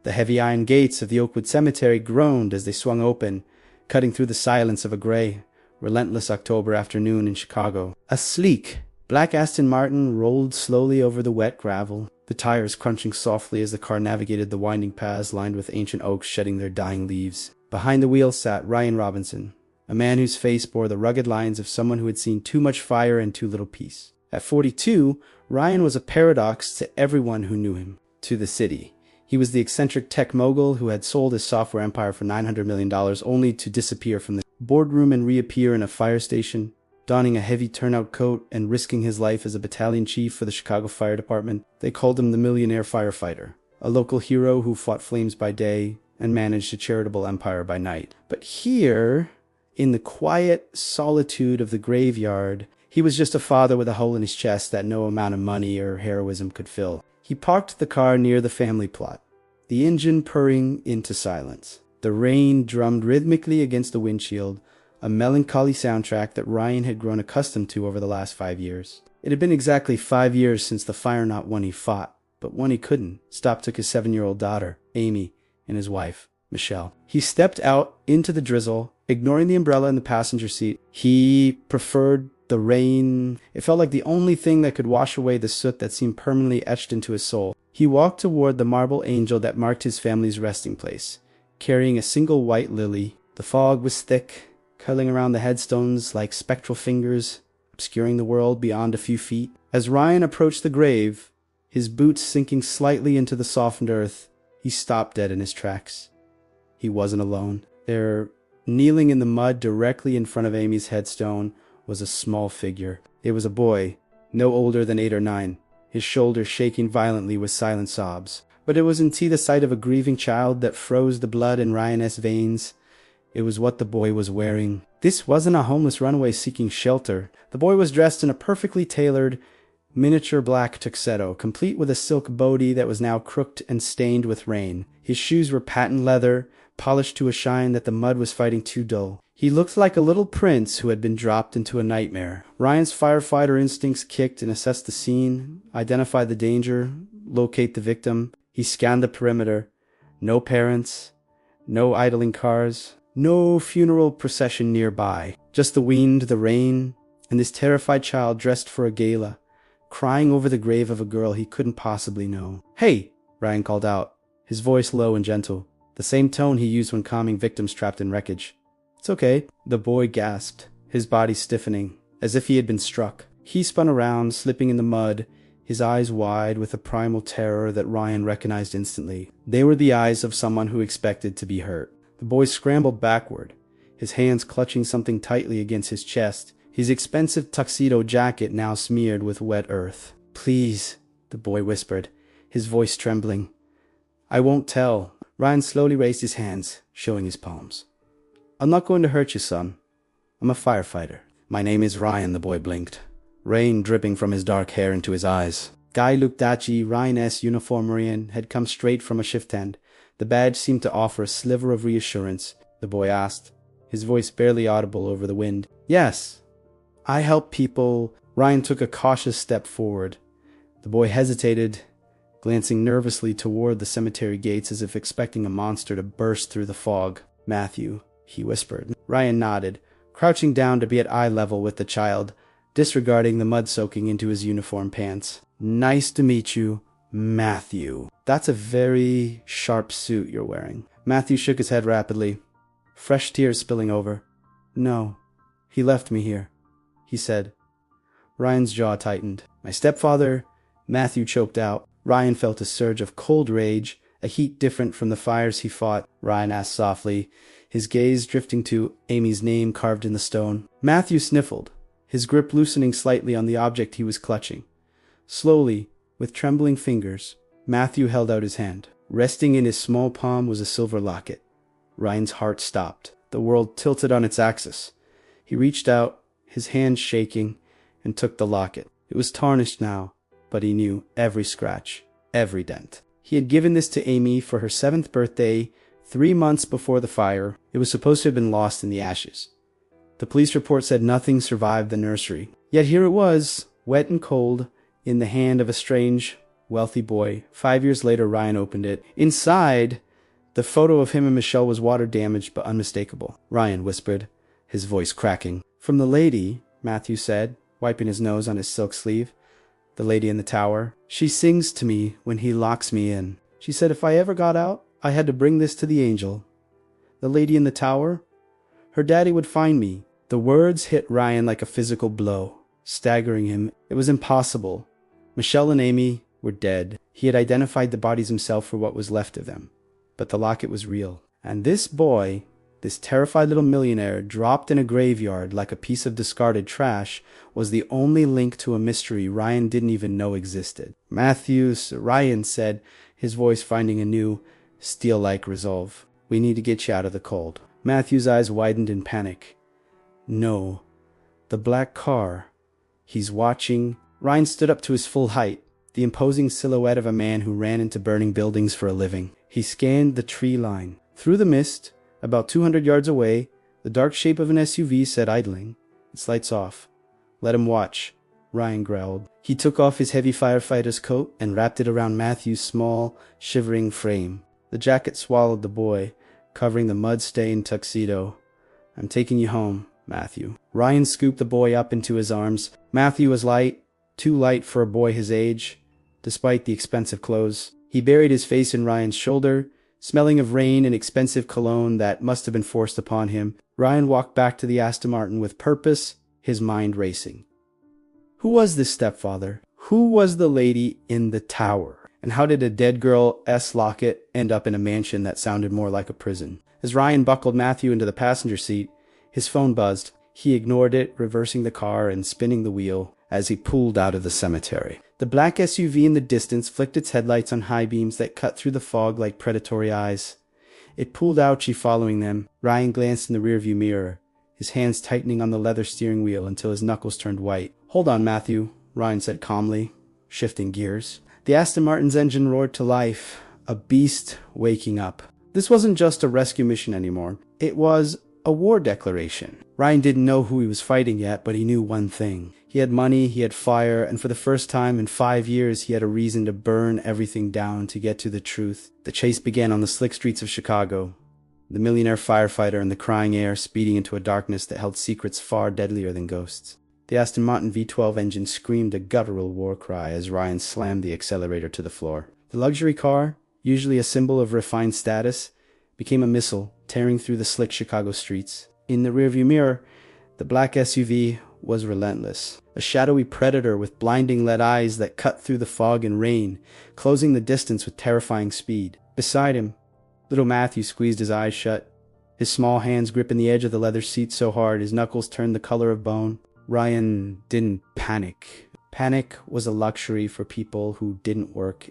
The heavy iron gates of the Oakwood Cemetery groaned as they swung open, cutting through the silence of a gray, relentless October afternoon in Chicago. A sleek, black Aston Martin rolled slowly over the wet gravel, the tires crunching softly as the car navigated the winding paths lined with ancient oaks shedding their dying leaves. Behind the wheel sat Ryan Robinson, a man whose face bore the rugged lines of someone who had seen too much fire and too little peace. At 42, Ryan was a paradox to everyone who knew him. To the city, he was the eccentric tech mogul who had sold his software empire for $900 million only to disappear from the boardroom and reappear in a fire station, donning a heavy turnout coat and risking his life as a battalion chief for the Chicago Fire Department. They called him the Millionaire Firefighter, a local hero who fought flames by day and managed a charitable empire by night. But here, in the quiet solitude of the graveyard, he was just a father with a hole in his chest that no amount of money or heroism could fill. He parked the car near the family plot, the engine purring into silence. The rain drummed rhythmically against the windshield, a melancholy soundtrack that Ryan had grown accustomed to over the last 5 years. It had been exactly 5 years since the fire not one he fought, but one he couldn't. Stop took his 7-year-old daughter, Amy, and his wife, Michelle. He stepped out into the drizzle, ignoring the umbrella in the passenger seat. He preferred the rain. It felt like the only thing that could wash away the soot that seemed permanently etched into his soul. He walked toward the marble angel that marked his family's resting place, carrying a single white lily. The fog was thick, curling around the headstones like spectral fingers, obscuring the world beyond a few feet. As Ryan approached the grave, his boots sinking slightly into the softened earth, he stopped dead in his tracks. He wasn't alone. There, kneeling in the mud directly in front of Amy's headstone, was a small figure. It was a boy, no older than 8 or 9, his shoulders shaking violently with silent sobs. But it wasn't the sight of a grieving child that froze the blood in Ryan's veins. It was what the boy was wearing. This wasn't a homeless runaway seeking shelter. The boy was dressed in a perfectly tailored, miniature black tuxedo, complete with a silk body that was now crooked and stained with rain. His shoes were patent leather, polished to a shine that the mud was fighting to dull. He looked like a little prince who had been dropped into a nightmare. Ryan's firefighter instincts kicked and assessed the scene, identified the danger, locate the victim. He scanned the perimeter. No parents, no idling cars, no funeral procession nearby. Just the wind, the rain, and this terrified child dressed for a gala, crying over the grave of a girl he couldn't possibly know. "Hey!" Ryan called out, his voice low and gentle, the same tone he used when calming victims trapped in wreckage. "It's okay." The boy gasped, his body stiffening, as if he had been struck. He spun around, slipping in the mud, his eyes wide with a primal terror that Ryan recognized instantly. They were the eyes of someone who expected to be hurt. The boy scrambled backward, his hands clutching something tightly against his chest, his expensive tuxedo jacket now smeared with wet earth. "Please," the boy whispered, his voice trembling. "I won't tell." Ryan slowly raised his hands, showing his palms. "I'm not going to hurt you, son. I'm a firefighter." "My name is Ryan," the boy blinked, rain dripping from his dark hair into his eyes. Guy Lukdachi, Ryan-esque uniform Marine, had come straight from a shift hand. The badge seemed to offer a sliver of reassurance. The boy asked, his voice barely audible over the wind. "Yes, I help people." Ryan took a cautious step forward. The boy hesitated, glancing nervously toward the cemetery gates as if expecting a monster to burst through the fog. "Matthew," he whispered. Ryan nodded, crouching down to be at eye level with the child, disregarding the mud soaking into his uniform pants. "Nice to meet you, Matthew. That's a very sharp suit you're wearing." Matthew shook his head rapidly, fresh tears spilling over. "No, he left me here," he said. Ryan's jaw tightened. "My stepfather," Matthew choked out. Ryan felt a surge of cold rage, a heat different from the fires he fought. Ryan asked softly, his gaze drifting to Amy's name carved in the stone. Matthew sniffled, his grip loosening slightly on the object he was clutching. Slowly, with trembling fingers, Matthew held out his hand. Resting in his small palm was a silver locket. Ryan's heart stopped. The world tilted on its axis. He reached out, his hand shaking, and took the locket. It was tarnished now, but he knew every scratch, every dent. He had given this to Amy for her 7th birthday, 3 months before the fire. It was supposed to have been lost in the ashes. The police report said nothing survived the nursery. Yet here it was, wet and cold, in the hand of a strange, wealthy boy. 5 years later, Ryan opened it. Inside, the photo of him and Michelle was water-damaged but unmistakable. Ryan whispered, his voice cracking. From the lady, Matthew said, wiping his nose on his silk sleeve. The lady in the tower. She sings to me when he locks me in. She said if I ever got out, I had to bring this to the angel. The lady in the tower? Her daddy would find me. The words hit Ryan like a physical blow, staggering him. It was impossible. Michelle and Amy were dead. He had identified the bodies himself for what was left of them. But the locket was real. And this boy, this terrified little millionaire, dropped in a graveyard like a piece of discarded trash, was the only link to a mystery Ryan didn't even know existed. Ryan said, his voice finding a new, steel-like resolve. We need to get you out of the cold. Matthew's eyes widened in panic. No. The black car. He's watching. Ryan stood up to his full height, the imposing silhouette of a man who ran into burning buildings for a living. He scanned the tree line. Through the mist, about 200 yards away, the dark shape of an SUV said idling, its lights off. Let him watch, Ryan growled. He took off his heavy firefighter's coat and wrapped it around Matthew's small, shivering frame. The jacket swallowed the boy, covering the mud-stained tuxedo. I'm taking you home, Matthew. Ryan scooped the boy up into his arms. Matthew was light, too light for a boy his age, despite the expensive clothes. He buried his face in Ryan's shoulder, smelling of rain and expensive cologne that must have been forced upon him. Ryan walked back to the Aston Martin with purpose, his mind racing. Who was this stepfather? Who was the lady in the tower? And how did a dead girl locket end up in a mansion that sounded more like a prison? As Ryan buckled Matthew into the passenger seat, his phone buzzed. He ignored it, reversing the car and spinning the wheel as he pulled out of the cemetery. The black SUV in the distance flicked its headlights on high beams that cut through the fog like predatory eyes. It pulled Ouchie following them. Ryan glanced in the rearview mirror, his hands tightening on the leather steering wheel until his knuckles turned white. Hold on, Matthew, Ryan said calmly, shifting gears. The Aston Martin's engine roared to life, a beast waking up. This wasn't just a rescue mission anymore. It was a war declaration. Ryan didn't know who he was fighting yet, but he knew one thing. He had money, he had fire, and for the first time in 5 years, he had a reason to burn everything down to get to the truth. The chase began on the slick streets of Chicago. The millionaire firefighter in the crying air speeding into a darkness that held secrets far deadlier than ghosts. The Aston Martin V12 engine screamed a guttural war cry as Ryan slammed the accelerator to the floor. The luxury car, usually a symbol of refined status, became a missile tearing through the slick Chicago streets. In the rearview mirror, the black SUV was relentless, a shadowy predator with blinding lead eyes that cut through the fog and rain, closing the distance with terrifying speed. Beside him, little Matthew squeezed his eyes shut, his small hands gripping the edge of the leather seat so hard his knuckles turned the color of bone. Ryan didn't panic. Panic was a luxury for people who didn't work.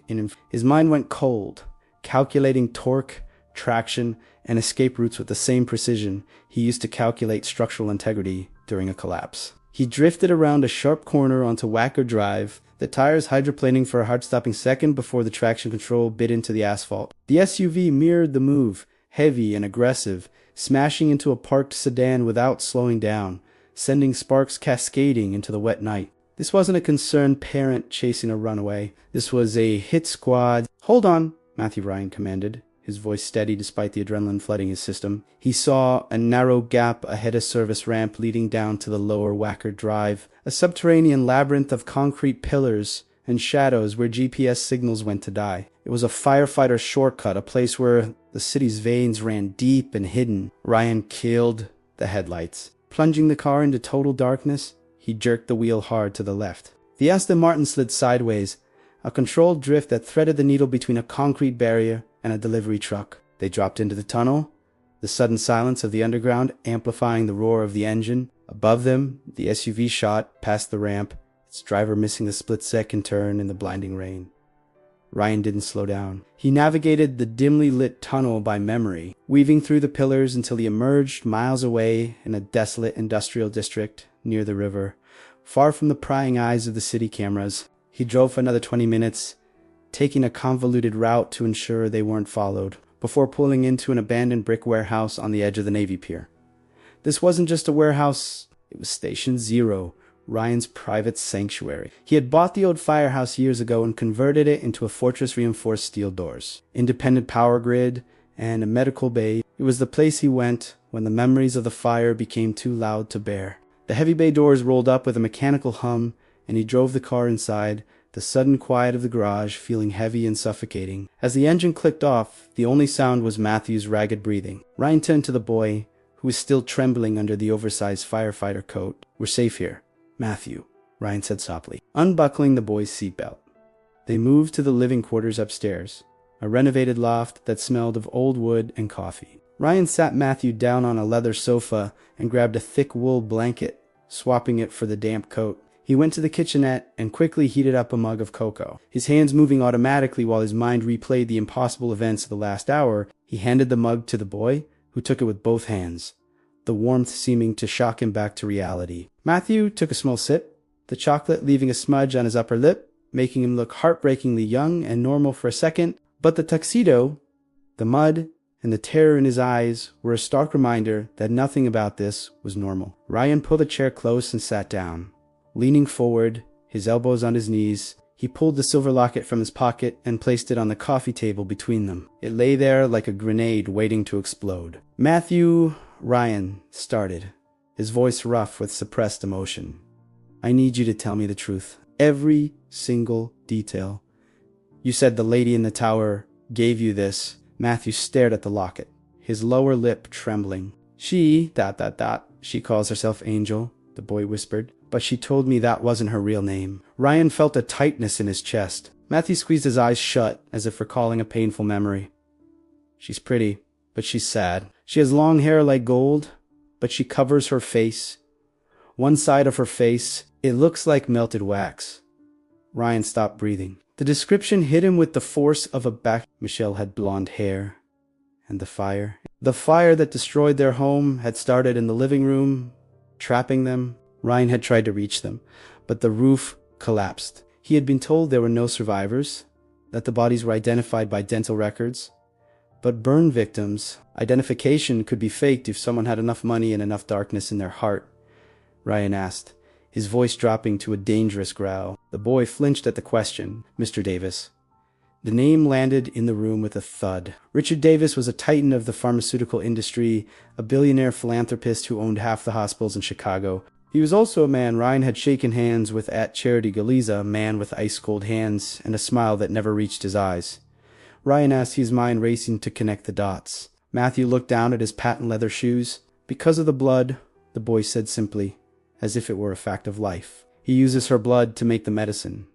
His mind went cold, calculating torque, traction, and escape routes with the same precision he used to calculate structural integrity during a collapse. He drifted around a sharp corner onto Wacker Drive, the tires hydroplaning for a heart-stopping second before the traction control bit into the asphalt. The SUV mirrored the move, heavy and aggressive, smashing into a parked sedan without slowing down, sending sparks cascading into the wet night. This wasn't a concerned parent chasing a runaway. This was a hit squad. Hold on, Matthew Ryan commanded, his voice steady despite the adrenaline flooding his system. He saw a narrow gap ahead of service ramp leading down to the lower Wacker Drive, a subterranean labyrinth of concrete pillars and shadows where GPS signals went to die. It was a firefighter shortcut, a place where the city's veins ran deep and hidden. Ryan killed the headlights. Plunging the car into total darkness, he jerked the wheel hard to the left. The Aston Martin slid sideways, a controlled drift that threaded the needle between a concrete barrier and a delivery truck. They dropped into the tunnel, the sudden silence of the underground amplifying the roar of the engine. Above them, the SUV shot past the ramp, its driver missing the split-second turn in the blinding rain. Ryan didn't slow down. He navigated the dimly lit tunnel by memory, weaving through the pillars until he emerged miles away in a desolate industrial district near the river, far from the prying eyes of the city cameras. He drove for another 20 minutes, taking a convoluted route to ensure they weren't followed, before pulling into an abandoned brick warehouse on the edge of the Navy Pier. This wasn't just a warehouse, it was Station Zero, Ryan's private sanctuary. He had bought the old firehouse years ago and converted it into a fortress-reinforced steel doors, independent power grid, and a medical bay. It was the place he went when the memories of the fire became too loud to bear. The heavy bay doors rolled up with a mechanical hum, and he drove the car inside, the sudden quiet of the garage feeling heavy and suffocating. As the engine clicked off, the only sound was Matthew's ragged breathing. Ryan turned to the boy, who was still trembling under the oversized firefighter coat. "We're safe here, Matthew," Ryan said softly, unbuckling the boy's seatbelt. They moved to the living quarters upstairs, a renovated loft that smelled of old wood and coffee. Ryan sat Matthew down on a leather sofa and grabbed a thick wool blanket, swapping it for the damp coat. He went to the kitchenette and quickly heated up a mug of cocoa. His hands moving automatically while his mind replayed the impossible events of the last hour, he handed the mug to the boy, who took it with both hands, the warmth seeming to shock him back to reality. Matthew took a small sip, the chocolate leaving a smudge on his upper lip, making him look heartbreakingly young and normal for a second, but the tuxedo, the mud, and the terror in his eyes were a stark reminder that nothing about this was normal. Ryan pulled a chair close and sat down. Leaning forward, his elbows on his knees, he pulled the silver locket from his pocket and placed it on the coffee table between them. It lay there like a grenade waiting to explode. "Matthew," Ryan started, his voice rough with suppressed emotion. "I need you to tell me the truth. Every single detail. You said the lady in the tower gave you this." Matthew stared at the locket, his lower lip trembling. She calls herself Angel," the boy whispered, "but she told me that wasn't her real name." Ryan felt a tightness in his chest. Matthew squeezed his eyes shut, as if recalling a painful memory. "She's pretty, but she's sad. She has long hair like gold, but she covers her face. One side of her face, it looks like melted wax." Ryan stopped breathing. The description hit him with the force of a back. Michelle had blonde hair. And the fire. The fire that destroyed their home had started in the living room, trapping them. Ryan had tried to reach them, but the roof collapsed. He had been told there were no survivors, that the bodies were identified by dental records. But burn victims, identification could be faked if someone had enough money and enough darkness in their heart. Ryan asked, his voice dropping to a dangerous growl. The boy flinched at the question. "Mr. Davis." The name landed in the room with a thud. Richard Davis was a titan of the pharmaceutical industry, a billionaire philanthropist who owned half the hospitals in Chicago. He was also a man Ryan had shaken hands with at Charity Galiza, a man with ice-cold hands and a smile that never reached his eyes. Ryan asked, his mind racing to connect the dots. Matthew looked down at his patent leather shoes. "Because of the blood," the boy said simply, as if it were a fact of life. "He uses her blood to make the medicine.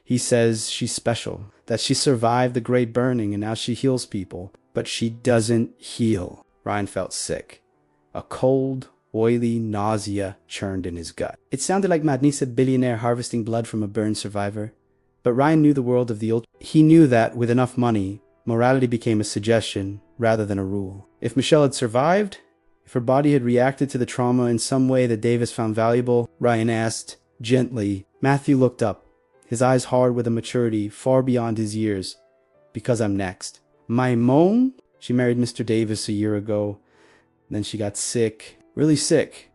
He says she's special, that she survived the great burning and now she heals people. But she doesn't heal." Ryan felt sick. A cold, oily nausea churned in his gut. It sounded like Madnisa billionaire harvesting blood from a burn survivor. But Ryan knew the world of the old. He knew that, with enough money, morality became a suggestion rather than a rule. If Michelle had survived, if her body had reacted to the trauma in some way that Davis found valuable, Ryan asked, gently. Matthew looked up, his eyes hard with a maturity far beyond his years. "Because I'm next." "My mom? She married Mr. Davis a year ago. Then she got sick, really sick."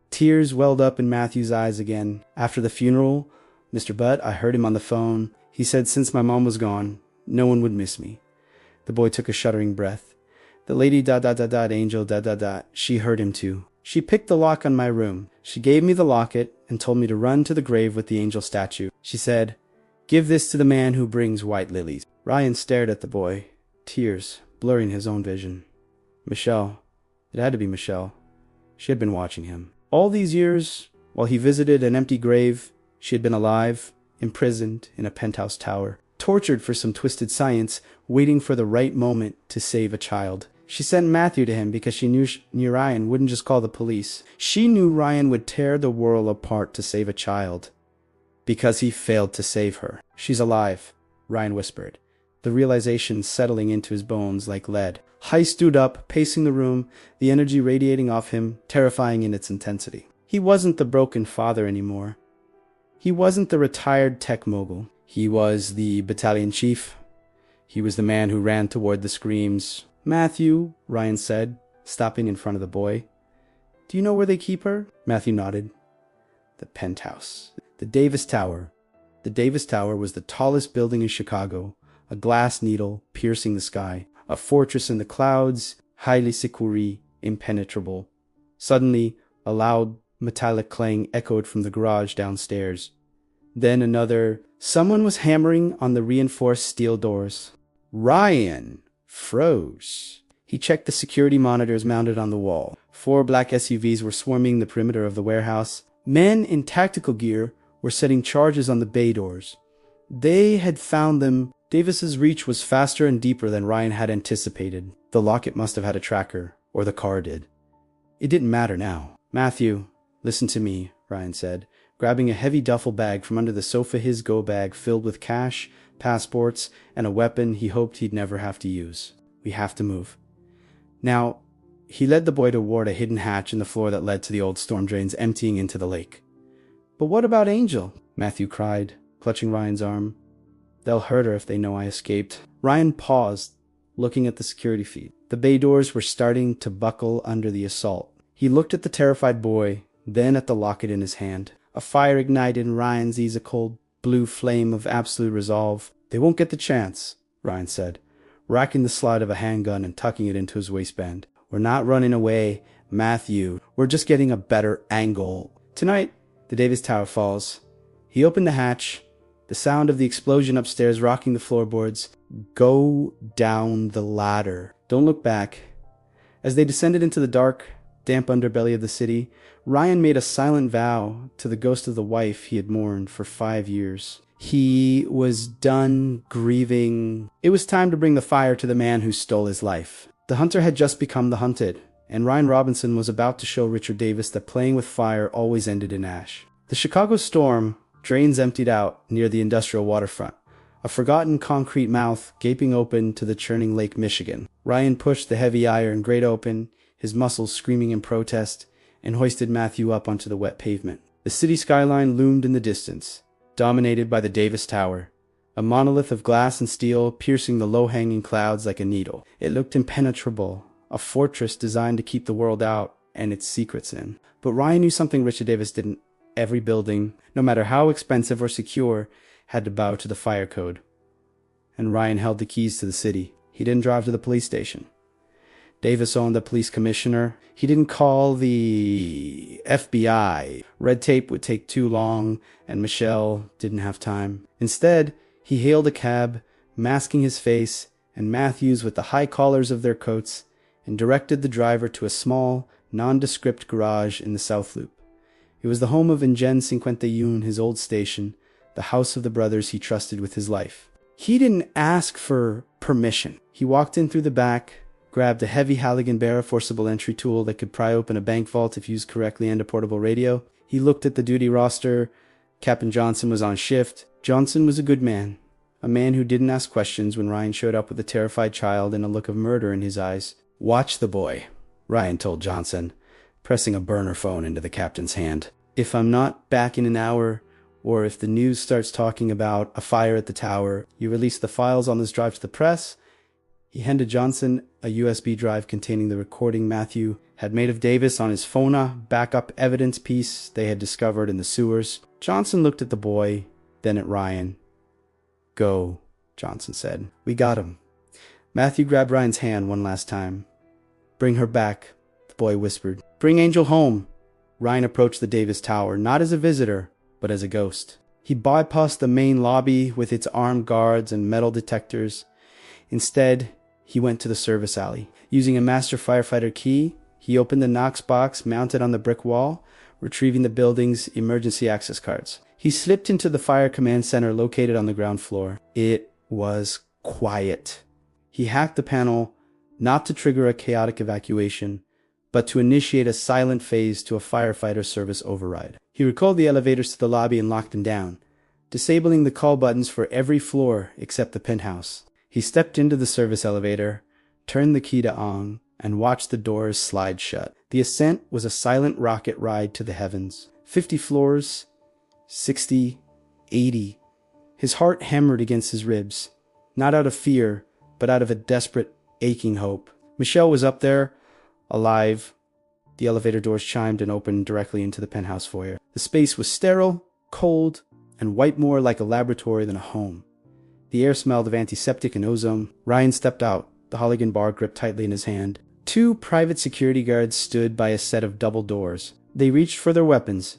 Tears welled up in Matthew's eyes again. "After the funeral, Mr. Butt, I heard him on the phone. He said since my mom was gone, no one would miss me." The boy took a shuddering breath. "The lady Angel she heard him too. She picked the lock on my room. She gave me the locket and told me to run to the grave with the angel statue. She said, 'Give this to the man who brings white lilies.'" Ryan stared at the boy, tears blurring his own vision. Michelle. It had to be Michelle. She had been watching him. All these years, while he visited an empty grave, she had been alive, imprisoned in a penthouse tower, tortured for some twisted science, waiting for the right moment to save a child. She sent Matthew to him because she knew Ryan wouldn't just call the police. She knew Ryan would tear the world apart to save a child, because he failed to save her. "She's alive," Ryan whispered, the realization settling into his bones like lead. High stood up, pacing the room, the energy radiating off him, terrifying in its intensity. He wasn't the broken father anymore. He wasn't the retired tech mogul. He was the battalion chief. He was the man who ran toward the screams. "Matthew," Ryan said, stopping in front of the boy. "Do you know where they keep her?" Matthew nodded. the penthouse. The Davis Tower. The Davis Tower was the tallest building in Chicago, a glass needle piercing the sky, a fortress in the clouds, highly secure, impenetrable. Suddenly, a loud metallic clang echoed from the garage downstairs. Then another. Someone was hammering on the reinforced steel doors. Ryan froze. He checked the security monitors mounted on the wall. 4 black SUVs were swarming the perimeter of the warehouse. Men in tactical gear were setting charges on the bay doors. They had found them. Davis's reach was faster and deeper than Ryan had anticipated. The locket must have had a tracker, or the car did. It didn't matter now. Matthew, listen to me, Ryan said, grabbing a heavy duffel bag from under the sofa, his go bag filled with cash, passports, and a weapon he hoped he'd never have to use. We have to move. Now, he led the boy toward a hidden hatch in the floor that led to the old storm drains emptying into the lake. But what about Angel? Matthew cried, clutching Ryan's arm. They'll hurt her if they know I escaped. Ryan paused, looking at the security feed. The bay doors were starting to buckle under the assault. He looked at the terrified boy, then at the locket in his hand. A fire ignited in Ryan's eyes, a cold blue flame of absolute resolve. They won't get the chance, Ryan said, racking the slide of a handgun and tucking it into his waistband. We're not running away, Matthew. We're just getting a better angle. Tonight, the Davis Tower falls. He opened the hatch, the sound of the explosion upstairs rocking the floorboards. Go down the ladder. Don't look back. As they descended into the dark, damp underbelly of the city, Ryan made a silent vow to the ghost of the wife he had mourned for 5 years. He was done grieving. It was time to bring the fire to the man who stole his life. The hunter had just become the hunted, and Ryan Robinson was about to show Richard Davis that playing with fire always ended in ash. The Chicago storm, drains emptied out near the industrial waterfront, a forgotten concrete mouth gaping open to the churning Lake Michigan. Ryan pushed the heavy iron grate open, his muscles screaming in protest, and hoisted Matthew up onto the wet pavement. The city skyline loomed in the distance, dominated by the Davis Tower, a monolith of glass and steel piercing the low-hanging clouds like a needle. It looked impenetrable, a fortress designed to keep the world out and its secrets in. But Ryan knew something Richard Davis didn't. Every building, no matter how expensive or secure, had to bow to the fire code. And Ryan held the keys to the city. He didn't drive to the police station. Davis owned a police commissioner. He didn't call the FBI. Red tape would take too long, and Michelle didn't have time. Instead, he hailed a cab, masking his face and Matthew's with the high collars of their coats, and directed the driver to a small, nondescript garage in the South Loop. It was the home of Ingen 51, his old station, the house of the brothers he trusted with his life. He didn't ask for permission. He walked in through the back, grabbed a heavy Halligan Barra forcible entry tool that could pry open a bank vault if used correctly and a portable radio. He looked at the duty roster. Captain Johnson was on shift. Johnson was a good man, a man who didn't ask questions when Ryan showed up with a terrified child and a look of murder in his eyes. Watch the boy, Ryan told Johnson, pressing a burner phone into the captain's hand. If I'm not back in an hour, or if the news starts talking about a fire at the tower, you release the files on this drive to the press. He handed Johnson a USB drive containing the recording Matthew had made of Davis on his phona backup evidence piece they had discovered in the sewers. Johnson looked at the boy, then at Ryan. Go, Johnson said. We got him. Matthew grabbed Ryan's hand one last time. Bring her back, the boy whispered. Bring Angel home. Ryan approached the Davis Tower, not as a visitor, but as a ghost. He bypassed the main lobby with its armed guards and metal detectors. Instead, he went to the service alley. Using a master firefighter key, he opened the Knox box mounted on the brick wall, retrieving the building's emergency access cards. He slipped into the fire command center located on the ground floor. It was quiet. He hacked the panel not to trigger a chaotic evacuation, but to initiate a silent phase to a firefighter service override. He recalled the elevators to the lobby and locked them down, disabling the call buttons for every floor except the penthouse. He stepped into the service elevator, turned the key to on, and watched the doors slide shut. The ascent was a silent rocket ride to the heavens. 50 floors, 60, 80. His heart hammered against his ribs, not out of fear, but out of a desperate, aching hope. Michelle was up there, alive, The elevator doors chimed and opened directly into the penthouse foyer. The space was sterile, cold, and white more like a laboratory than a home. The air smelled of antiseptic and ozone. Ryan stepped out, the Halligan bar gripped tightly in his hand. 2 private security guards stood by a set of double doors. They reached for their weapons,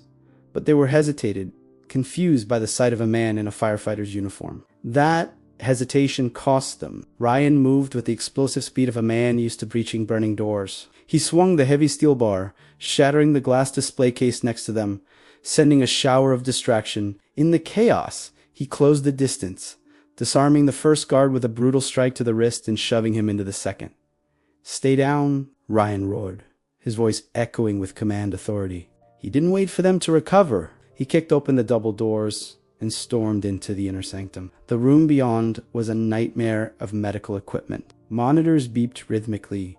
but they were hesitated, confused by the sight of a man in a firefighter's uniform. That hesitation cost them. Ryan moved with the explosive speed of a man used to breaching burning doors. He swung the heavy steel bar, shattering the glass display case next to them, sending a shower of distraction. In the chaos, he closed the distance, disarming the first guard with a brutal strike to the wrist and shoving him into the second. "Stay down," Ryan roared, his voice echoing with command authority. He didn't wait for them to recover. He kicked open the double doors and stormed into the inner sanctum. The room beyond was a nightmare of medical equipment. Monitors beeped rhythmically.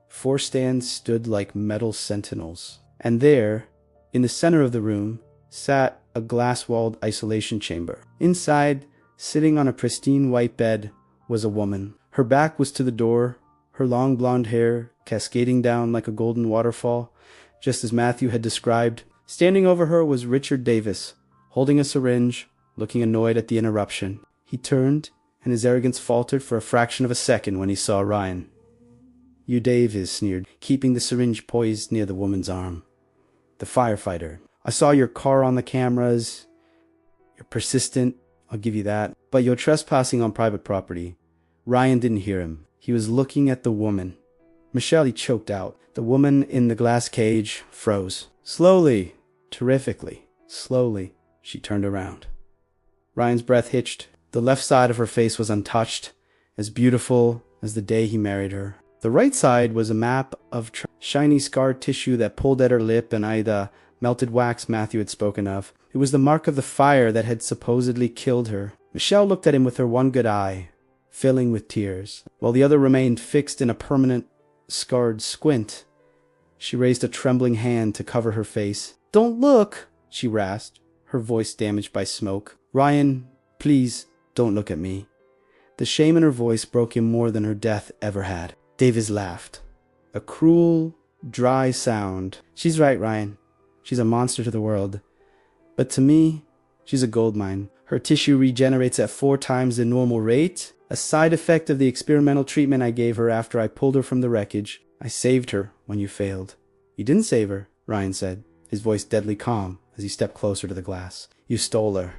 4 stands stood like metal sentinels. And there, in the center of the room, sat a glass-walled isolation chamber. Inside, sitting on a pristine white bed, was a woman. Her back was to the door, her long blonde hair cascading down like a golden waterfall, just as Matthew had described. Standing over her was Richard Davis, holding a syringe, looking annoyed at the interruption. He turned, and his arrogance faltered for a fraction of a second when he saw Ryan. "You Davis," sneered, keeping the syringe poised near the woman's arm. "The firefighter. I saw your car on the cameras. You're persistent, I'll give you that. But you're trespassing on private property." Ryan didn't hear him. He was looking at the woman. "Michelle," he choked out. The woman in the glass cage froze. Slowly, terrifically, slowly, she turned around. Ryan's breath hitched. The left side of her face was untouched, as beautiful as the day he married her. The right side was a map of shiny scarred tissue that pulled at her lip and the melted wax Matthew had spoken of. It was the mark of the fire that had supposedly killed her. Michelle looked at him with her one good eye, filling with tears, while the other remained fixed in a permanent, scarred squint. She raised a trembling hand to cover her face. "Don't look," she rasped, her voice damaged by smoke. "Ryan, please, don't look at me." The shame in her voice broke him more than her death ever had. Davis laughed. A cruel, dry sound. "She's right, Ryan. She's a monster to the world. But to me, she's a goldmine. Her tissue regenerates at 4 times the normal rate, a side effect of the experimental treatment I gave her after I pulled her from the wreckage. I saved her when you failed." "You didn't save her," Ryan said, his voice deadly calm as he stepped closer to the glass. "You stole her.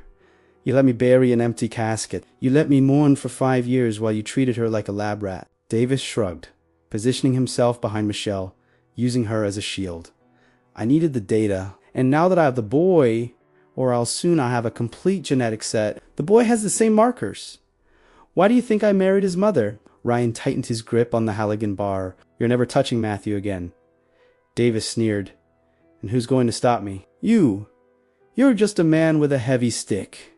You let me bury an empty casket. You let me mourn for 5 years while you treated her like a lab rat." Davis shrugged, positioning himself behind Michelle, using her as a shield. "I needed the data, and now that I have the boy, or I'll soon have a complete genetic set, the boy has the same markers. Why do you think I married his mother?" Ryan tightened his grip on the Halligan bar. "You're never touching Matthew again." Davis sneered. "And who's going to stop me?" "You. You're just a man with a heavy stick."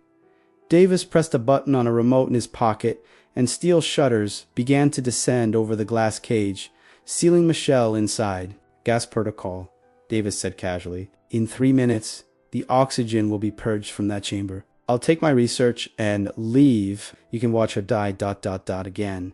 Davis pressed a button on a remote in his pocket, and steel shutters began to descend over the glass cage, sealing Michelle inside. "Gas protocol," Davis said casually. "In 3 minutes, the oxygen will be purged from that chamber. I'll take my research and leave. You can watch her die ... again.